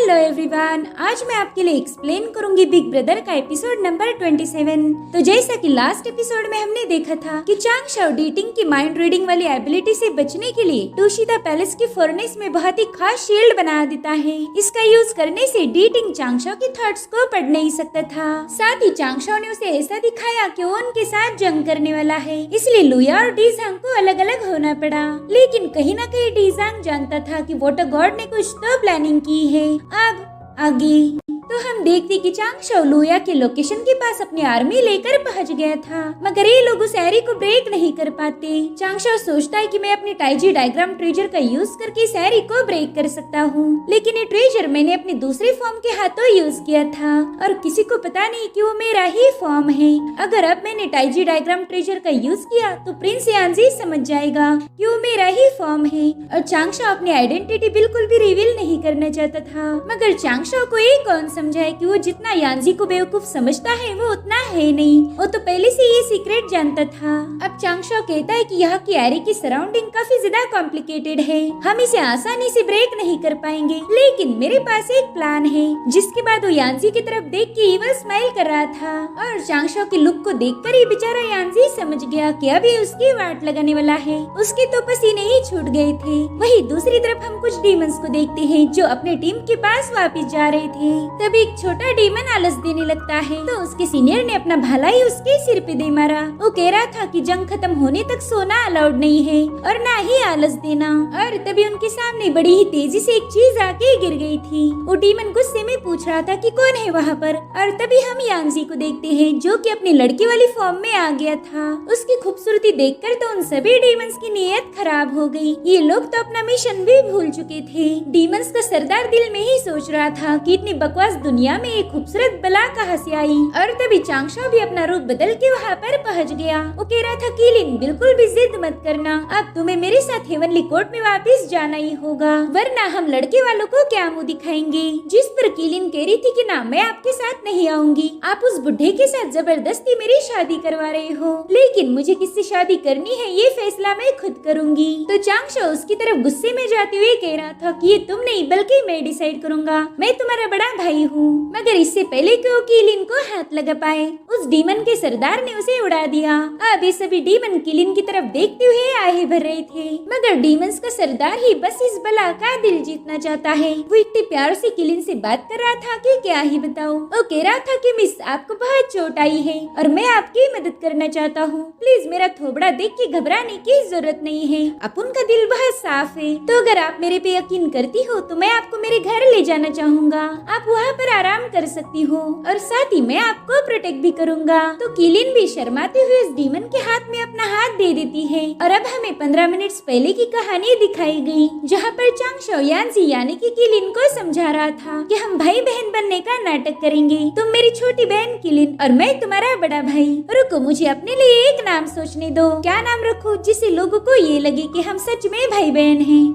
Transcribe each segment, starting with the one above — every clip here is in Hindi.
हेलो एवरीवन, आज मैं आपके लिए एक्सप्लेन करूंगी बिग ब्रदर का एपिसोड नंबर 27। तो जैसा कि लास्ट एपिसोड में हमने देखा था कि चांग शाओ डीटिंग की माइंड रीडिंग वाली एबिलिटी से बचने के लिए टूशिदा पैलेस की फर्नेस में बहुत ही खास शील्ड बना देता है। इसका यूज करने से डीटिंग चांग शाओ के थॉट्स को पढ़ नहीं सकता था। साथ ही चांग शाओ ने उसे ऐसा दिखाया कि वो उनके साथ जंग करने वाला है, इसलिए लुया और डीजांग को अलग अलग होना पड़ा। लेकिन कहीं न कहीं डीजांग जानता था कि वाटर गॉड ने कुछ तो प्लानिंग की है। अब आगे तो हम देखते कि चांग शाओ लुया के लोकेशन के पास अपनी आर्मी लेकर पहुंच गया था, मगर ये लोग उस एरी को ब्रेक नहीं कर पाते। चांग शाओ सोचता है कि मैं अपनी टाइजी डायग्राम ट्रेजर का यूज करके इस एरी को ब्रेक कर सकता हूँ, लेकिन ये ट्रेजर मैंने अपनी दूसरे फॉर्म के हाथों यूज किया था और किसी को पता नहीं कि वो मेरा ही फॉर्म है। अगर अब मैंने टाइजी डायग्राम ट्रेजर का यूज किया तो प्रिंस यांजी समझ जाएगा कि वो मेरा ही फॉर्म है। और चांग शाओ अपनी आइडेंटिटी बिल्कुल भी रिवील नहीं करना चाहता था, मगर चांग शाओ को ये कौन समझाए कि वो जितना यांजी को बेवकूफ समझता है वो उतना है नहीं। वो तो पहले से ये सीक्रेट जानता था। अब चांग शाओ कहता है कि यहाँ की एरी की सराउंडिंग काफी ज्यादा कॉम्प्लिकेटेड है, हम इसे आसानी से ब्रेक नहीं कर पाएंगे, लेकिन मेरे पास एक प्लान है। जिसके बाद वो यांजी की तरफ देख के इवल स्माइल कर रहा था और चांग शाओ के लुक को देखकर ही बेचारा यांजी समझ गया कि अभी उसकी वाट लगाने वाला है। उसके तो पसीने ही छूट गए थे। वही दूसरी तरफ हम कुछ डीमंस को देखते हैं जो अपने टीम के पास वापस जा रहे थे। तभी एक छोटा डीमन आलस देने लगता है तो उसके सीनियर ने अपना भाला ही उसके सिर पे दे मारा। वो कह रहा था कि जंग खत्म होने तक सोना अलाउड नहीं है और ना ही आलस देना। और तभी उनके सामने बड़ी ही तेजी से एक चीज आके गिर गई थी। वो डीमन गुस्से में पूछ रहा था कि कौन है वहाँ पर। और तभी हम यांजी को देखते हैं जो कि अपनी लड़की वाली फॉर्म में आ गया था। उसकी खूबसूरती देखकर तो उन सभी डीमंस की नीयत खराब हो गई। ये लोग तो अपना मिशन भी भूल चुके थे। डीमंस का सरदार दिल में ही सोच रहा था कि इतनी बकवास दुनिया में एक खूबसूरत बला कहाँ से आई। और तभी चांग शाओ भी अपना रूप बदल के वहाँ पर पहुँच गया। वो कह रहा था कीलिन बिल्कुल भी जिद मत करना, अब तुम्हें मेरे साथ हेवनली कोर्ट में वापस जाना ही होगा, वरना हम लड़के वालों को क्या मुँह दिखाएंगे। जिस पर कीलिन कह रही थी कि ना मैं आपके साथ नहीं आऊंगी, आप उस बुढ़े के साथ जबरदस्ती मेरी शादी करवा रहे हो, लेकिन मुझे किससे शादी करनी है ये फैसला मैं खुद करूंगी। तो चांग शाओ उसकी तरफ गुस्से में जाते हुए कह रहा था कि ये तुम नहीं बल्कि मैं डिसाइड करूंगा, मैं तुम्हारा बड़ा भाई हूँ। मगर इससे पहले कि वो कीलिन को हाथ लगा पाए उस डीमन के सरदार ने उसे उड़ा दिया। अब ये सभी डीमन कीलिन की तरफ देखते हुए आहे भर रहे थे, मगर डीमंस का सरदार ही बस इस बला का दिल जीतना चाहता है। वो इतने प्यार से कीलिन से बात कर रहा था कि क्या ही बताऊं। वो कह रहा था कि मिस आपको बहुत चोट आई है और मैं आपकी मदद करना चाहता हूँ, प्लीज मेरा थोबड़ा देख के घबराने की जरूरत नहीं है, अपन का दिल बहुत साफ है। तो अगर आप मेरे पे यकीन करती हो तो मैं आपको मेरे घर ले जाना चाहूँगा, आप वहाँ पर आराम कर सकती हो और साथ ही मैं आपको प्रोटेक्ट भी करूंगा। तो कीलिन भी शर्माते हुए इस डीमन के हाथ में अपना हाथ दे देती है। और अब हमें 15 मिनट पहले की कहानी दिखाई गई, जहाँ पर चांग शाओ यांजी यानी कि कीलिन को समझा रहा था कि हम भाई बहन बनने का नाटक करेंगे, तुम मेरी छोटी बहन कीलिन और मैं तुम्हारा बड़ा भाई। रुको, मुझे अपने लिए एक नाम सोचने दो, क्या नाम रखूं जिससे लोगों को ये लगे कि हम सच में भाई बहन हैं।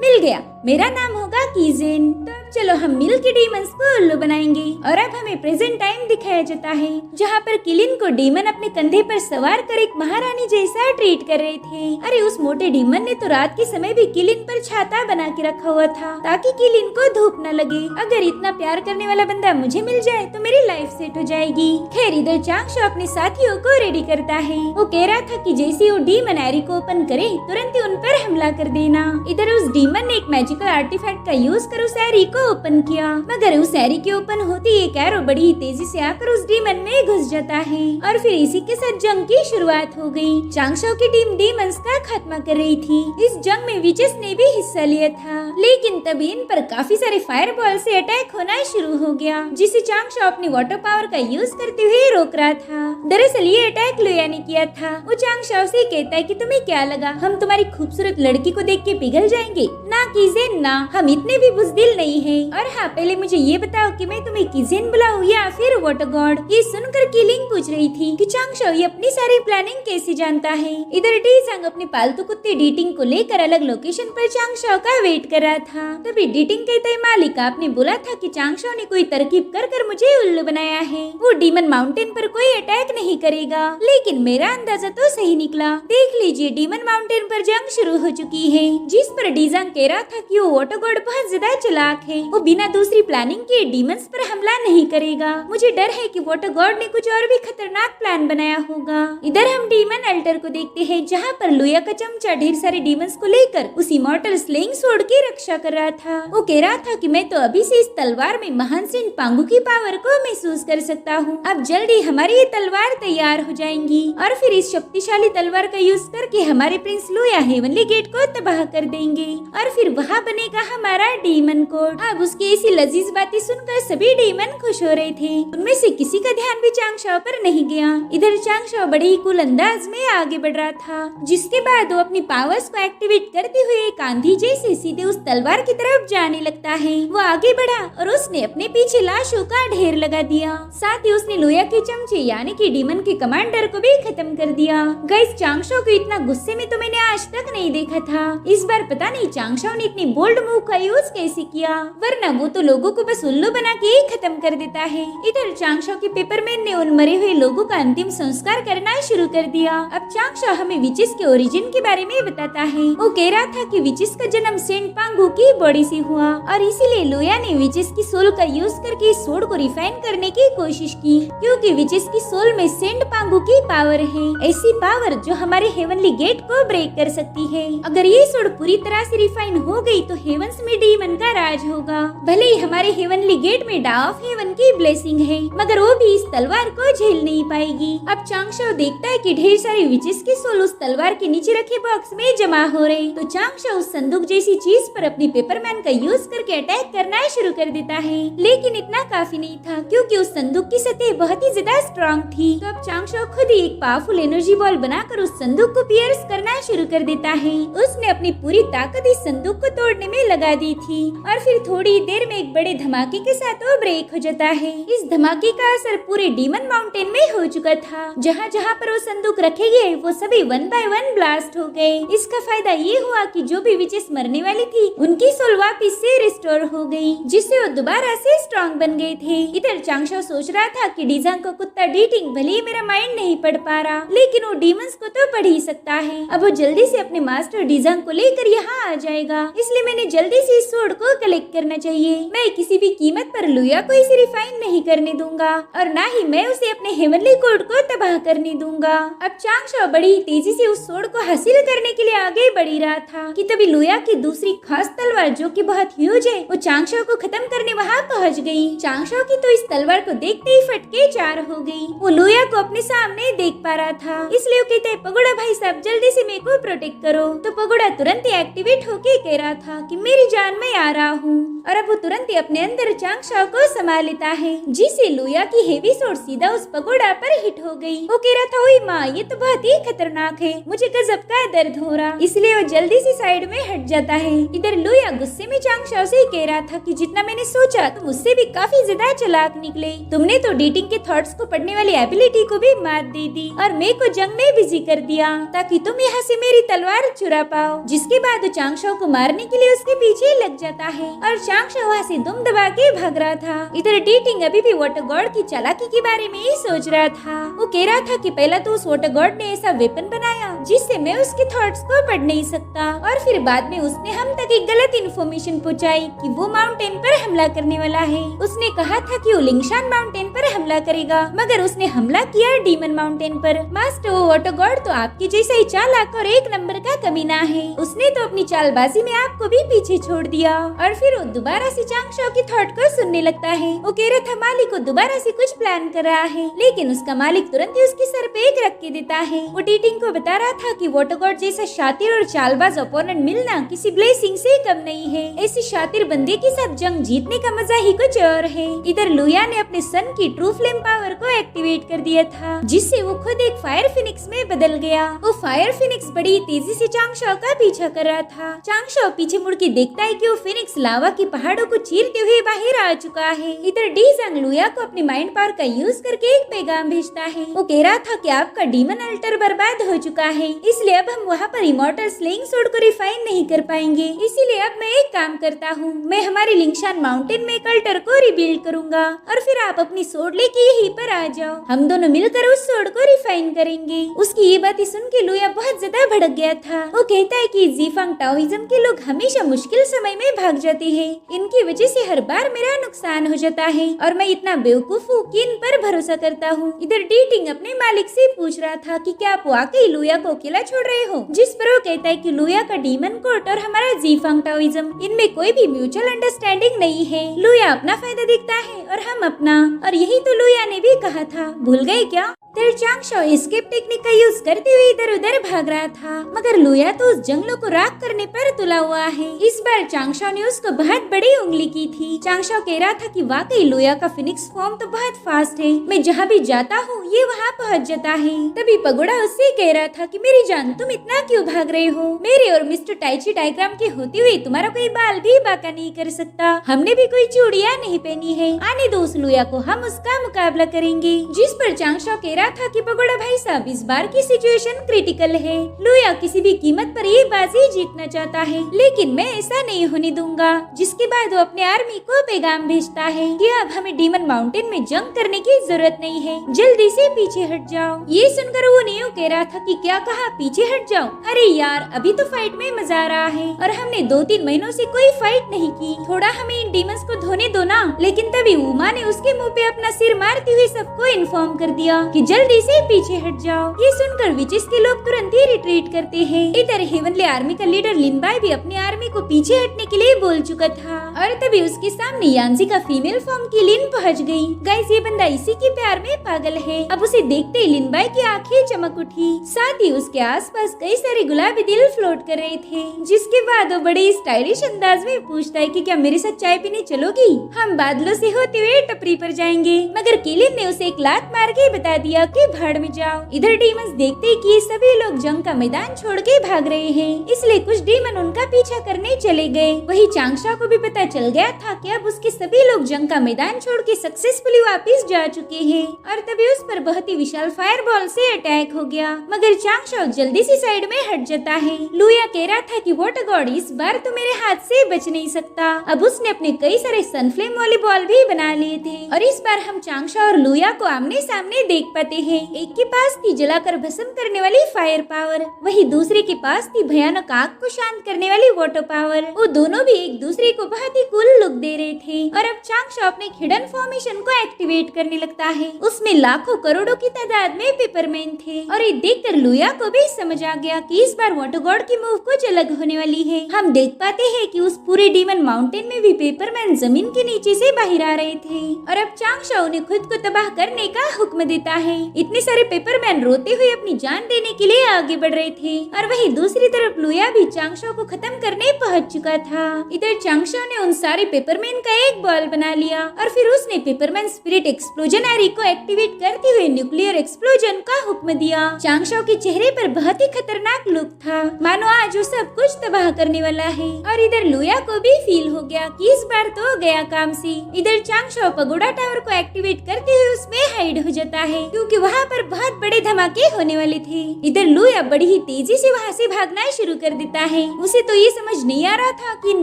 मिल गया, मेरा नाम होगा कीजिन। तो अब चलो हम मिल के डीमंस को उल्लू बनाएंगे। और अब हमें प्रेजेंट टाइम दिखाया जाता है, जहाँ पर कीलिन को डीमन अपने कंधे पर सवार कर एक महारानी जैसा ट्रीट कर रहे थे। अरे उस मोटे डीमन ने तो रात के समय भी कीलिन पर छाता बना के रखा हुआ था ताकि कीलिन को धूप न लगे। अगर इतना प्यार करने वाला बंदा मुझे मिल जाए तो मेरी लाइफ सेट हो जाएगी। खैर इधर चांग शाओ अपने साथियों को रेडी करता है। वो कह रहा था कि जैसे वो डीमन एरी को ओपन करे तुरंत ही उन पर हमला कर देना। इधर उस डीमन ने एक मैजिकल आर्टिफैक्ट का यूज कर उस एरी को ओपन किया, मगर उस एरी के ओपन होते ही एक एरो बड़ी ही तेजी से आकर उस डीमन में घुस जाता है और फिर इसी के साथ जंग की शुरुआत हो गई। चांग शाओ की टीम डीमंस का खात्मा कर रही थी। इस जंग में विचेस ने भी हिस्सा लिया था, लेकिन तभी इन पर काफी सारे फायर बॉल से अटैक होना शुरू हो गया, जिसे चांग शाओ अपनी वाटर पावर का यूज करते हुए रोक रहा था। दरअसल ये अटैक लुया ने किया था। वो चांग शाओ से कहता है कि तुम्हें क्या लगा हम तुम्हारी खूबसूरत लड़की को देख के पिघल जाएंगे? ना कीजिए ना, हम इतने भी बुज़दिल नहीं हैं। और हाँ, पहले मुझे ये बताओ कि मैं तुम्हें कीजिन बुलाऊं या फिर वाटर गॉड? ये सुनकर कीलिंग पूछ रही थी कि चांग शाओ ये अपनी सारी प्लानिंग कैसे जानता है। इधर डीजांग अपने पालतू कुत्ते डीटिंग को लेकर अलग लोकेशन पर चांग शाओ का वेट कर रहा था। तभी डीटिंग कहता है मालिक आपने बोला था कि चांग शाओ ने कोई तरकीब कर कर मुझे उल्लू बनाया है, वो डीमन माउंटेन पर कोई अटैक नहीं करेगा। लेकिन मेरा अंदाजा तो सही निकला। देख लीजिए डीमन माउंटेन पर जंग शुरू हो चुकी है, जिस पर डीजांग कह रहा था कि वो वाटर गॉड बहुत ज्यादा चालाक है वो बिना दूसरी प्लानिंग के डीमंस पर हमला नहीं करेगा। मुझे डर है कि वाटर गॉड ने कुछ और भी खतरनाक प्लान बनाया होगा। इधर हम डीमन अल्टर को देखते हैं, जहाँ पर लुया का चमचा ढेर सारे डीमंस को लेकर उस इमॉर्टल स्लेइंग स्वॉर्ड की रक्षा कर रहा था। वो कह रहा था कि मैं तो अभी से इस तलवार में महान सेंट पांगू की पावर को महसूस कर सकता हूँ। अब जल्दी हमारी ये तलवार तैयार हो जाएंगी और फिर इस शक्तिशाली तलवार का यूज करके हमारे प्रिंस लुया हेवनली गेट को तबाह कर देंगे और फिर वहाँ बनेगा हमारा डीमन कोड। अब उसकी ऐसी लजीज बातें सुनकर सभी डीमन खुश हो रहे थे। उनमें से किसी का ध्यान भी चांगशाओ पर नहीं गया। इधर चांगशाओ बड़े ही कूल अंदाज में आगे बढ़ रहा था, जिसके बाद वो अपनी पावर्स को एक्टिवेट करते हुए एक आंधी जैसे सीधे उस तलवार की तरफ जाने लगता है। वो आगे बढ़ा और उसने अपने पीछे लाशों का ढेर लगा दिया। साथ ही उसने लुया के चमचे यानी कि डीमन के कमांडर को भी खत्म कर दिया। गाइस, चांगशाओ को इतना गुस्से में तो मैंने आज तक नहीं देखा था। इस बार पता नहीं चांगशाओ ने इतनी बोल्ड मूव का यूज कैसे किया, वरना वो तो लोगों को बस उल्लू बना के ही खत्म कर देता है। इधर चांगशाओ के पेपरमैन ने उन मरे हुए लोगों का अंतिम संस्कार करना शुरू कर दिया। अब चांगशाओ हमें विचिस के ओरिजिन के बारे में बताता है। वो कह रहा था कि विचिस का जन्म सेंट पांगू की बॉडी से हुआ और इसीलिए लुया ने विचिस की सोल का यूज करके इस सोड को रिफाइन करने की कोशिश की, क्योंकि विचिस की सोल में सेंट पांगू की पावर है, ऐसी पावर जो हमारे हेवनली गेट को ब्रेक कर सकती है। अगर ये सोड पूरी तरह से रिफाइन हो गई तो हेवंस में डीमन का राज होगा। भले ही हमारे हेवनली गेट में डा ऑफ हेवन की ब्लेसिंग है, मगर वो भी इस तलवार को झेल नहीं पाएगी। अब चांगशाओ देखता है कि ढेर सारी विचिस की सोल उस तलवार के नीचे रखे बॉक्स में जमा हो रहे, तो चांगशाओ उस संदूक जैसी चीज पर अपनी पेपरमैन का यूज करके अटैक करना शुरू कर देता है। लेकिन इतना काफी नहीं था, क्योंकि उस संदूक की सतह बहुत ही ज्यादा स्ट्रॉन्ग थी। तो अब चांगशाओ खुद ही एक पावरफुल एनर्जी बॉल बनाकर उस संदूक को पियर्स करना शुरू कर देता है। उसने अपनी पूरी ताकत इस संदूक को तोड़ने में लगा दी थी और फिर थोड़ी देर में एक बड़े धमाके के साथ वो ब्रेक हो जाता है। इस धमाके का असर पूरे डीमन माउंटेन में हो चुका था। जहाँ जहाँ पर वो संदूक रखे गए वो सभी 1 बाय 1 ब्लास्ट हो गए। इसका फायदा ये हुआ कि जो भी विचेस मरने वाली थी उनकी सोल वापिस से रिस्टोर हो गई, जिससे वो दोबारा से स्ट्रॉन्ग बन गए थे। इधर चांगशाओ सोच रहा था कि डीजांग को कुत्ता डीटिंग भले ही मेरा माइंड नहीं पढ़ पा रहा, लेकिन वो डीमंस को तो पढ़ ही सकता है। अब वो जल्दी से अपने मास्टर डीजांग को लेकर यहाँ आ जाएगा, इसलिए मैंने जल्दी से इस सोड को कलेक्ट करना चाहिए। मैं किसी भी कीमत पर लुया को इसे रिफाइन नहीं करने दूंगा और ना ही मैं उसे अपने हेवनली कोड को तबाह करने दूंगा। अब चांगशाओ बड़ी तेजी से उस सोड को हासिल करने के लिए आगे बढ़ ही रहा था कि तभी लुया की दूसरी खास तलवार जो कि बहुत ह्यूज है वो चांगशाओ को खत्म करने वहाँ पहुँच गई। चांगशाओ की तो इस तलवार को देखते ही फटके 4 हो गई। वो लुया को अपने सामने देख पा रहा था, इसलिए वो कहता है, पगोड़ा भाई साहब जल्दी से मेरे को प्रोटेक्ट करो। तो पगोड़ा तुरंत ही एक्टिवेट होके कह रहा था कि मेरी जान मैं आ रहा हूँ, और अब वो तुरंत ही अपने अंदर चांगशाओ को संभाल लेता है, जिससे लुया की हेवी सोड सीधा उस पगोड़ा पर हिट हो गई। वो कह रहा था, ओए माँ ये तो बहुत ही खतरनाक है, मुझे गजब का दर्द हो रहा, इसलिए वो जल्दी से साइड में हट जाता है। इधर लुया गुस्से में चांगशाओ से कह रहा था कि जितना मैंने सोचा तुम उससे भी काफी ज्यादा चालाक निकले। तुमने तो डीटिंग के थॉट्स को पढ़ने वाली एबिलिटी को भी मात दे दी और मेरे को जंग में बिजी कर दिया ताकि तुम यहाँ से मेरी तलवार चुरा पाओ। जिसके बाद चांगशाओ को मारने के लिए उसके पीछे लग जाता है और चांगशाओ वहाँ से दुम दबा के भाग रहा था। इधर डीटिंग अभी भी वाटर गॉड की चालाकी के बारे में ही सोच रहा था। वो कह रहा था कि पहला तो उस वाटर गॉड ने ऐसा वेपन बनाया जिससे मैं उसके थॉट्स को पढ़ नहीं सकता, और फिर बाद में उसने हम तक एक गलत इन्फॉर्मेशन पहुंचाई कि वो माउंटेन पर हमला करने वाला है। उसने कहा था कि वो लिंगशान माउंटेन पर हमला करेगा, मगर उसने हमला किया डीमन माउंटेन पर। मास्टर वो वाटर गॉड तो आपके जैसा ही चालाक और एक नंबर का कमीना है। उसने तो अपनी चालबाजी में आपको भी पीछे छोड़ दिया। और फिर वो दोबारा से चांगशाओ की थॉट को सुनने लगता है। वो कह रहा था मालिक को दोबारा से कुछ प्लान कर रहा है, लेकिन उसका मालिक तुरंत ही उसके सर पे एक रख के देता है। वो डीटिंग को बता रहा था कि वाटर गॉड जैसा शातिर और चालबाज ओपोनेंट मिलना किसी ब्लेसिंग से कम नहीं है। ऐसे शातिर बंदे के साथ जंग जीतने का मजा ही कुछ और है। इधर लुया ने अपने सन की ट्रू फ्लेम पावर को एक्टिवेट कर दिया था, जिससे वो खुद एक फायर फिनिक्स में बदल गया। वो फायर फिनिक्स बड़ी तेजी से चांगशाओ का पीछा कर रहा था। चांगशाओ पीछे मुड़ के देखता है कि वो फिनिक्स लावा के पहाड़ों को चीरते हुए बाहर आ चुका है। इधर डीजांग लुया को अपने माइंड पावर का यूज करके एक पैगाम भेजता है। वो कह रहा था कि आपका डीमन अल्टर बर्बाद हो चुका है, इसलिए अब हम वहाँ पर इमॉर्टल स्लेइंग सोड को रिफाइन नहीं कर पाएंगे। इसीलिए अब मैं एक काम करता हूँ, मैं हमारे लिंगशान माउंटेन में कल्टर को रिबिल्ड करूंगा और फिर आप अपनी सोड लेके यहीं पर आ जाओ। हम दोनों मिलकर उस सोड को रिफाइन करेंगे। उसकी ये बातें सुन के लुया बहुत ज्यादा भड़क गया था। वो कहता है कि ज़ीफांग टाओइज्म के लोग हमेशा मुश्किल समय में भाग जाते हैं। इनकी वजह से हर बार मेरा नुकसान हो जाता है और मैं इतना बेवकूफ हूँ कि इन पर भरोसा करता हूँ। इधर डीटिंग अपने मालिक से पूछ रहा था कि क्या आप वाकई लुया को अकेला छोड़ रहे हो, जिस पर वो कहता है कि लुया का डीमन कोर्ट और हमारा ज़ीफांग टाओइज्म इनमें कोई भी म्यूचुअल अंडरस्टैंडिंग नहीं है। लुया अपना फायदा देखता है और हम अपना, और यही तो लुया ने भी कहा था, भूल गए क्या? चांगशाओ एस्केप टेक्निक का यूज करते हुए इधर उधर भाग रहा था, मगर लुया तो उस जंगलों को राख करने पर तुला हुआ है। इस बार चांगशाओ ने उसको बहुत बड़ी उंगली की थी। चांगशाओ कह रहा था कि वाकई लुया का फिनिक्स फॉर्म तो बहुत फास्ट है, मैं जहाँ भी जाता हूँ ये वहाँ पहुँच जाता है। तभी पगोड़ा उससे कह रहा था कि मेरी जान तुम इतना क्यों भाग रहे हो, मेरे और मिस्टर टाइची डायग्राम के होते हुए तुम्हारा कोई बाल भी बाका नहीं कर सकता। हमने भी कोई चूड़ियाँ नहीं पहनी है, आने दो उस लुया को, हम उसका मुकाबला करेंगे। जिस पर चांगशाओ कह रहा था कि पगोड़ा भाई साहब इस बार की सिचुएशन क्रिटिकल है, लुया किसी भी कीमत पर ये बाजी जीतना चाहता है, लेकिन मैं ऐसा नहीं होने दूंगा। जिसके बाद वो अपने आर्मी को पैगाम भेजता है कि अब हमें डीमन माउंटेन में जंग करने की जरूरत नहीं है, जल्दी से पीछे हट जाओ। ये सुनकर वो नियो कह रहा था कि क्या कहा, पीछे हट जाओ? अरे यार अभी तो फाइट में मजा आ रहा है और हमने 2-3 महीनों से कोई फाइट नहीं की, थोड़ा हमें इन डीमंस को धोने दो ना। लेकिन तभी उमा ने उसके मुंह पे अपना सिर मारते हुए सबको इन्फॉर्म कर दिया कि जल्दी से पीछे हट जाओ। ये सुनकर विचिस के लोग तुरंत ही रिट्रीट करते हैं। इधर हेवनली आर्मी का लीडर लिनबाई भी अपनी आर्मी को पीछे हटने के लिए बोल चुका था और तभी उसके सामने यांजी का फीमेल फॉर्म की लिन पहुंच गई। गाइस ये बंदा इसी के प्यार में पागल है। अब उसे देखते ही लिनबाई की आंखें चमक उठी, साथ ही उसके आसपास कई सारे गुलाबी दिल फ्लोट कर रहे थे। जिसके बाद वो बड़े स्टाइलिश अंदाज में पूछता है कि क्या मेरे साथ चाय पीने चलोगी? हम बादलों से होते हुए टपरी पर जाएंगे। मगर किलिन ने उसे एक लात मार के बता दिया कि भाड़ में जाओ। इधर डीमंस देखते ही कि सभी लोग जंग का मैदान छोड़ के भाग रहे हैं, इसलिए कुछ डीमन उनका पीछा करने चले गए। वही चांगशाओ को भी पता चल गया था कि अब उसके सभी लोग जंग का मैदान छोड़ के सक्सेसफुली वापस जा चुके हैं और तभी उस पर बहुत ही विशाल फायरबॉल से अटैक हो गया। मगर चांगशाओ जल्दी से साइड में हट जाता है। लुया कह रहा था कि वाटर गॉड इस बार तो मेरे हाथ से बच नहीं सकता। अब उसने अपने कई सारे सनफ्लेम वाले बॉल भी बना लिए थे और इस बार हम चांगशाओ और लुया को आमने सामने देख पाते हैं। एक के पास थी जलाकर भस्म करने वाली फायर पावर, वही दूसरे के पास थी भयानक आग को शांत करने वाली वाटर पावर। वो दोनों भी एक दूसरे को बहुत ही कूल लुक दे रहे थे और अब चांगशाओ अपने हिडन फॉर्मेशन को एक्टिवेट करने लगता है। उसमें लाखों करोड़ों की तादाद में पेपरमैन थे और ये देखकर लुया को भी समझ आ गया कि इस बार वाटर गॉड की मूव कुछ अलग होने वाली है। हम देख पाते हैं कि उस पूरे डीमन माउंटेन में भी पेपरमैन जमीन के नीचे से बाहर आ रहे थे और अब चांगशाओ ने खुद को तबाह करने का हुक्म देता है। इतने सारे पेपरमैन रोते हुए अपनी जान देने के लिए आगे बढ़ रहे थे और वहीं दूसरी तरफ लुया भी चांगशाओ को खत्म करने पहुंच चुका था। इधर चांगशाओ ने उन सारे पेपरमैन का एक बॉल बना लिया और फिर उसने पेपरमैन स्पिरिट एक्सप्लोजन एरी को एक्टिवेट करते हुए न्यूक्लियर एक्सप्लोजन का हुक्म दिया। चांगशाओ के चेहरे पर बहुत ही खतरनाक लुक था, मानो आज वो सब कुछ तबाह करने वाला है। और इधर लुया को भी फील हो गया कि इस बार तो गया काम से। इधर चांगशाओ पगोड़ा टावर को एक्टिवेट करते हुए उसमें हाइड हो जाता है क्योंकि वहाँ पर बहुत बड़े धमाके होने वाले थे। इधर लुया बड़ी ही तेजी से वहाँ से भागना शुरू कर देता है। उसे तो ये समझ नहीं आ रहा था कि इन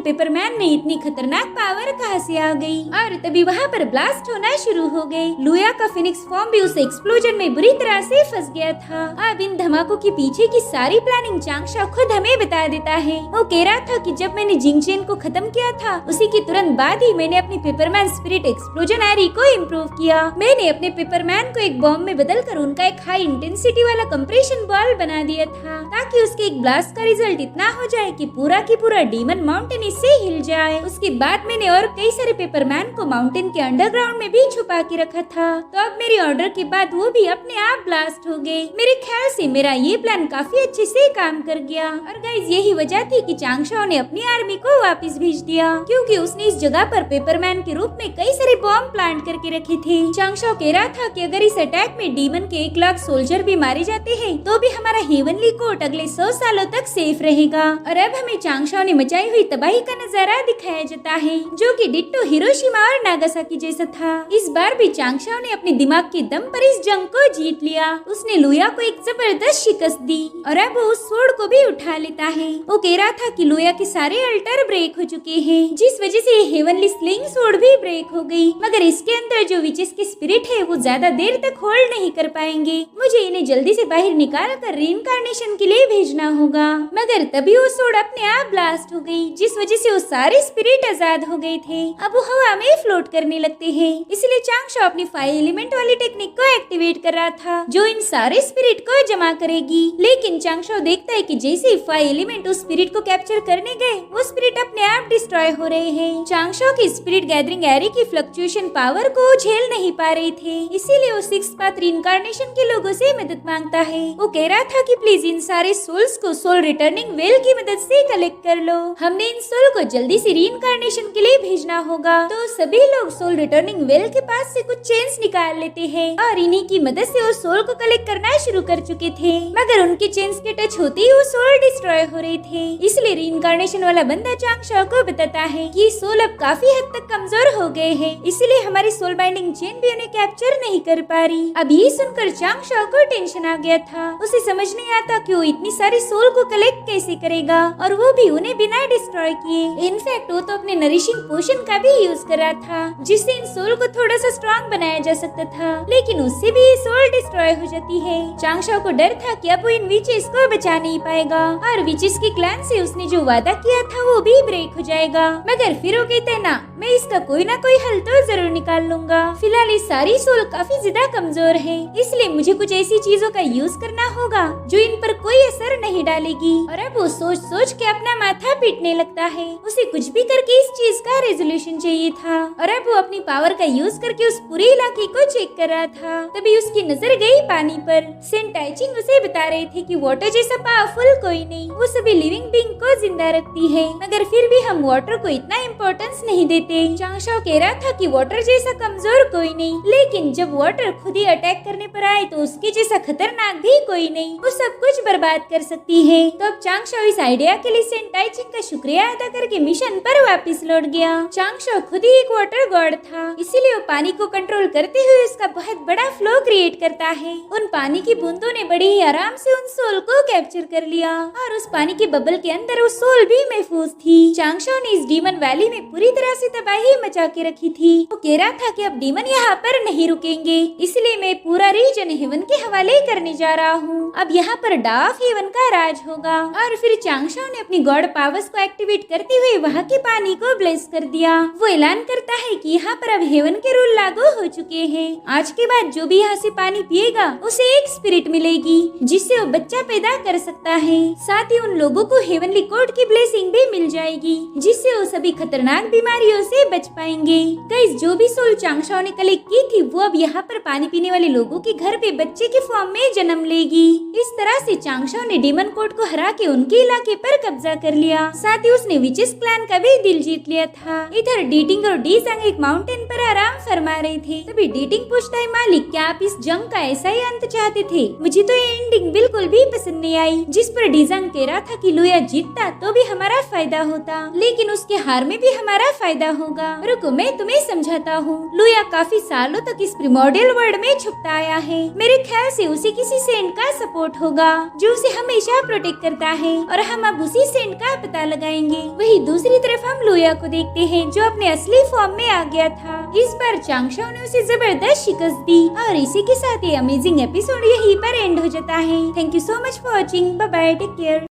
पेपरमैन में इतनी खतरनाक पावर कहाँ से आ गई और तभी वहाँ पर ब्लास्ट होना शुरू हो गए। लुया का फिनिक्स फॉर्म भी उस एक्सप्लोजन में बुरी तरह से फंस गया था। अब इन धमाकों के पीछे की सारी प्लानिंग चांगशाओ खुद हमें बता देता है। वो कह रहा था कि जब मैंने जिंगचेन को खत्म किया था उसी के तुरंत बाद ही मैंने अपनी पेपरमैन स्पिरिट एक्सप्लोजन एरी को इम्प्रूव किया। मैंने अपने पेपरमैन को एक बॉम्ब में बदलकर उनका एक हाई इंटेंसिटी वाला कंप्रेशन बॉल बना दिया था ताकि उसके एक ब्लास्ट का रिजल्ट इतना हो जाए कि पूरा की पूरा डीमन माउंटेन इससे हिल जाए। उसके बाद मैंने और कई सारे पेपरमैन को माउंटेन के अंडरग्राउंड में भी छुपा के रखा था, तो अब मेरे ऑर्डर के बाद वो भी अपने आप ब्लास्ट हो गए। मेरे ख्याल से मेरा ये प्लान काफी अच्छे से काम कर गया और गाइस यही वजह थी कि चांगशाओ ने अपनी आर्मी को वापस भेज दिया क्योंकि उसने इस जगह पर पेपरमैन के रूप में कई सारे बॉम्ब प्लांट करके रखे थे। चांगशाओ कह रहा था कि अगर इस अटैक में डीमन के 1 लाख सोल्जर भी मारे जाते हैं तो भी हमारा हेवनली कोर्ट अगले 100 सालों तक सेफ रहेगा। और अब हमें चांगशाओ ने मचाई हुई तबाही का नजारा दिखाया जाता है जो कि डिट्टो हिरोशिमा और नागासाकी जैसा था। इस बार भी चांगशाओ ने अपने दिमाग के दम पर इस जंग को जीत लिया। उसने लुया को एक जबरदस्त शिकस्त दी और अब वो उस स्वॉर्ड को भी उठा लेता है। वो कह रहा था कि लुया के सारे अल्टर ब्रेक हो चुके हैं जिस वजह से हेवनली स्लिंग स्वॉर्ड भी ब्रेक हो गई, मगर इसके अंदर जो विचेस की स्पिरिट है वो ज्यादा देर तक होल्ड नहीं कर पाएंगे। मुझे इन्हें जल्दी से बाहर निकाल कर रीइंकार्नेशन के लिए भेजना होगा। मगर तभी वो स्वॉर्ड अपने आप ब्लास्ट हो गई जिस वजह से वो सारे स्पिरिट आजाद हो गए थे। अब वो हवा में फ्लोट करने लगते हैं। इसलिए चांगशाओ अपनी 5 एलिमेंट वाली टेक्निक को एक्टिवेट कर रहा था जो इन सारे स्पिरिट को जमा करेगी। लेकिन चांगशाओ देखता है कि जैसे 5 एलिमेंट उस स्पिरिट को कैप्चर करने गए वो स्पिरिट अपने आप डिस्ट्रॉय हो रहे हैं। चांगशाओ की स्पिरिट गैदरिंग एरे की फ्लक्चुएशन पावर को झेल नहीं पा रहे थे, इसीलिए वो 6th पाथ रीइंकार्नेशन के लोगों से मदद मांगता है। वो कह रहा था कि प्लीज इन सारे सोल्स को सोल रिटर्निंग वेल की मदद से कलेक्ट कर लो। हमने इन सोल को जल्दी से रीइंकार्नेशन के लिए भेजना होगा। तो सभी लोग सोल रिटर्निंग वेल के पास से कुछ चेन्स निकाल लेते हैं और इन्हीं की मदद से वो सोल को कलेक्ट करना शुरू कर चुके थे, मगर उनके चेन्स के टच होते ही वो सोल डिस्ट्रॉय हो रहे थे। इसलिए रीइंकार्नेशन वाला बंदा चांगशाओ को बताता है कि सोल अब काफी हद तक कमजोर हो गए हैं, इसलिए हमारी सोल बाइंडिंग चेन भी उन्हें कैप्चर नहीं कर पा रही। अब ये सुनकर चांगशाओ को टेंशन आ गया था। उसे समझ नहीं आता कि वो इतनी सारी सोल को कलेक्ट कैसे करेगा और वो भी उन्हें बिना डिस्ट्रॉय किए। इनफैक्ट वो तो अपने नरिशिंग पोशन का भी यूज कर रहा था जिससे इन सोल को थोड़ा सा स्ट्रॉन्ग बनाया जा सकता था, लेकिन उससे भी ये सोल डिस्ट्रॉय हो जाती है। चांगशाओ को डर था कि अब वो इन विचेस को बचा नहीं पाएगा और विचेस के क्लैन से उसने जो वादा किया था वो भी ब्रेक हो जाएगा। मगर फिर वो कहते हैं ना, मैं इसका कोई ना कोई हल तो जरूर निकाल लूंगा। फिलहाल ये सारी सोल काफी ज्यादा कमजोर है, इसलिए मुझे कुछ ऐसी चीजों का यूज करना होगा जो इन पर कोई असर नहीं डालेगी। और अब वो सोच सोच के अपना माथा पीटने लगता है। उसे कुछ भी करके इस चीज का रेजोल्यूशन चाहिए था और अब वो अपनी पावर का यूज करके उस पूरे इलाके को चेक कर रहा था। तभी उसकी नजर गई पानी पर। सेंट टाइचिंग उसे बता रहे थे कि वाटर जैसा पावरफुल कोई नहीं, वो सभी लिविंग बीइंग को जिंदा रखती है, मगर फिर भी हम वाटर को इतना इम्पोर्टेंस नहीं देते। चांगशाओ कह रहा था कि वाटर जैसा कमजोर कोई नहीं, लेकिन जब वाटर खुद ही अटैक करने पर आए तो उसके जैसा खतरनाक भी कोई नहीं, वो सब कुछ बर्बाद कर सकती है। तो अब चांगशाओ इस आइडिया के लिए सेंट टाइचिंग का शुक्रिया अदा करके मिशन पर वापस लौट गया। चांगशाओ खुद ही एक वाटर गॉड था, इसीलिए वो पानी को कंट्रोल करते हुए उसका बहुत बड़ा फ्लो क्रिएट करता है। उन पानी की बूंदों ने बड़ी ही आराम से उन सोल को कैप्चर कर लिया और उस पानी के बबल के अंदर वो सोल भी महफूज थी। चांगशाओ ने इस डीमन वैली में पूरी तरह से तबाही मचा के रखी थी। वो कह रहा था कि अब डीमन यहाँ पर नहीं रुकेंगे, इसलिए मैं पूरा रीजन हेवन के हवाले करने जा रहा हूँ। अब यहाँ पर डाफ हेवन का राज होगा। और फिर चांगशाओ ने अपनी गॉड पावर्स को एक्टिवेट करते हुए वहाँ के पानी को ब्लेस कर दिया। वो ऐलान करता है कि यहाँ पर अब हेवन के रूल लागू हो चुके हैं। आज के बाद जो भी यहाँ से पानी पिएगा उसे एक स्पिरिट मिलेगी जिससे वो बच्चा पैदा कर सकता है। साथ ही उन लोगों को हेवनली कोर्ट की ब्लेसिंग भी मिल जाएगी जिससे वो सभी खतरनाक बीमारियों से बच पाएंगे। गाइस, जो भी सोल चांगशाओ ने कलेक्ट की थी वो अब यहाँ पर पानी पीने वाले लोगों के घर पे बच्चे के फॉर्म में जन्म लेगी। इस तरह से चांगशाओ ने डीमन कोर्ट को हरा के उनके इलाके पर कब्जा कर लिया। साथ ही उसने विचेस क्लैन का भी दिल जीत लिया था। इधर डीटिंग और डीजांग एक माउंटेन पर आराम फरमा रहे थे। तभी डीटिंग पूछता है, मालिक क्या आप इस जंग का ऐसा ही अंत चाहते थे? मुझे तो ये एंडिंग बिल्कुल भी पसंद नहीं आई। जिस पर डीजांग कह रहा था कि लुया जीतता तो भी हमारा फायदा होता, लेकिन उसके हार में भी हमारा फायदा होगा। रुको, मैं तुम्हें समझाता हूँ। लुया काफी सालों तक इस प्रिमोर्डियल वर्ल्ड में छुपता आया है। मेरे ख्याल से उसे किसी सेंट का सपोर्ट होगा जो उसे हमेशा प्रोटेक्ट करता है और हम अब उसी सेंट का पता लगाएंगे। वही दूसरी तरफ हम लुया को देखते हैं जो अपने असली फॉर्म में आ गया था। इस बार चांगशाओ ने उसे जबरदस्त शिकस्त दी और इसी के साथ ये अमेजिंग एपिसोड यहीं पर एंड हो जाता है। Thank you so much for watching. Bye bye, take care.